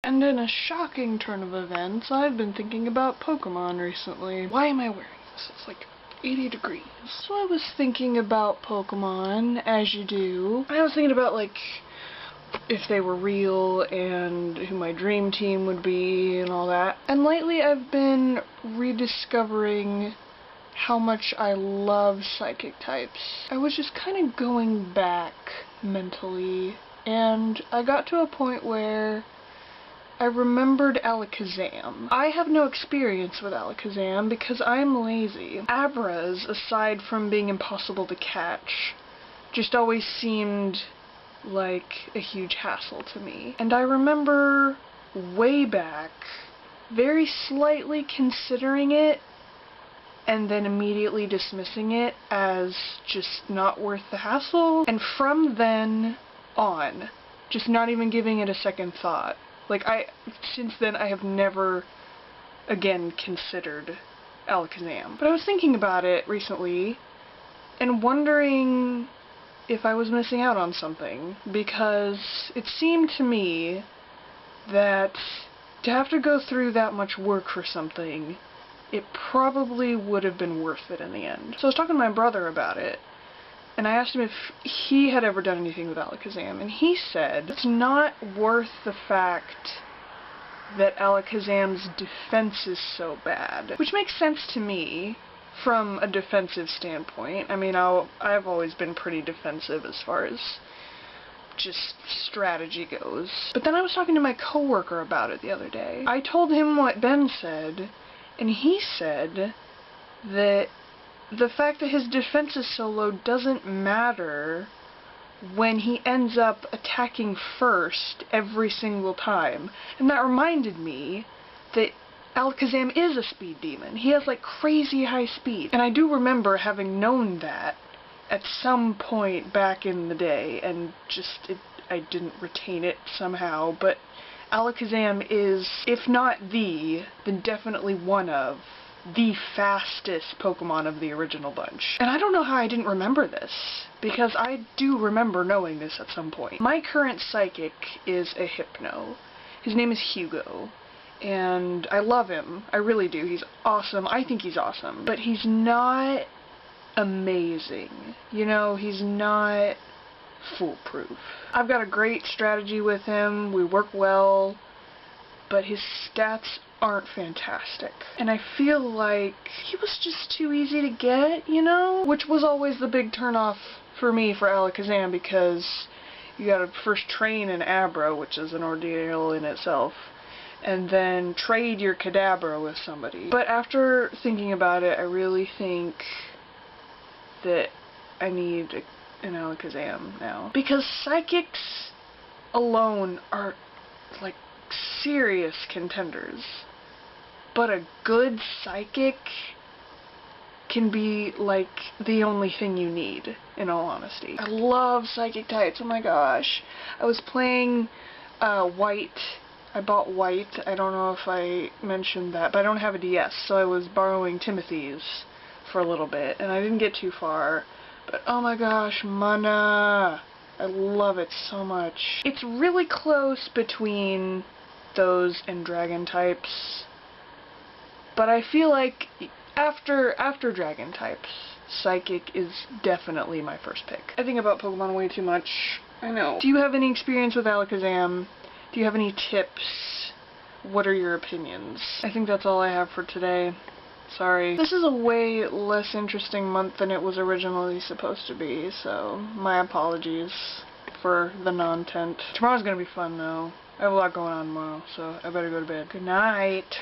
And in a shocking turn of events, I've been thinking about Pokemon recently. Why am I wearing this? It's like 80 degrees. So I was thinking about Pokemon, as you do. I was thinking about, like, if they were real and who my dream team would be and all that. And lately I've been rediscovering how much I love psychic types. I was just kind of going back mentally, and I got to a point where I remembered Alakazam. I have no experience with Alakazam because I'm lazy. Abras, aside from being impossible to catch, just always seemed like a huge hassle to me. And I remember way back very slightly considering it and then immediately dismissing it as just not worth the hassle. And from then on, just not even giving it a second thought. Like, since then, I have never again considered Alakazam. But I was thinking about it recently and wondering if I was missing out on something, because it seemed to me that to have to go through that much work for something, it probably would have been worth it in the end. So I was talking to my brother about it, and I asked him if he had ever done anything with Alakazam, and he said it's not worth the fact that Alakazam's defense is so bad. Which makes sense to me from a defensive standpoint. I mean, I've always been pretty defensive as far as just strategy goes. But then I was talking to my coworker about it the other day. I told him what Ben said, and he said that the fact that his defense is so low doesn't matter when he ends up attacking first every single time. And that reminded me that Alakazam is a speed demon. He has like crazy high speed. And I do remember having known that at some point back in the day, and just I didn't retain it somehow. But Alakazam is, if not the, then definitely one of the fastest Pokemon of the original bunch. And I don't know how I didn't remember this, because I do remember knowing this at some point. My current psychic is a Hypno. His name is Hugo, and I love him. I really do. He's awesome. I think he's awesome. But he's not amazing. You know, he's not foolproof. I've got a great strategy with him. We work well, but his stats aren't fantastic. And I feel like he was just too easy to get, you know? Which was always the big turnoff for me for Alakazam, because you gotta first train an Abra, which is an ordeal in itself, and then trade your Kadabra with somebody. But after thinking about it, I really think that I need an Alakazam now. Because psychics alone are, like, serious contenders. But a good psychic can be, like, the only thing you need, in all honesty. I love psychic types, oh my gosh. I was playing White. I bought White. I don't know if I mentioned that, but I don't have a DS, so I was borrowing Timothy's for a little bit, and I didn't get too far. But oh my gosh, Mana! I love it so much. It's really close between those and Dragon types, but I feel like after Dragon types, Psychic is definitely my first pick. I think about Pokemon way too much. I know. Do you have any experience with Alakazam? Do you have any tips? What are your opinions? I think that's all I have for today. Sorry. This is a way less interesting month than it was originally supposed to be, so my apologies for the non-tent. Tomorrow's gonna be fun, though. I have a lot going on tomorrow, so I better go to bed. Good night.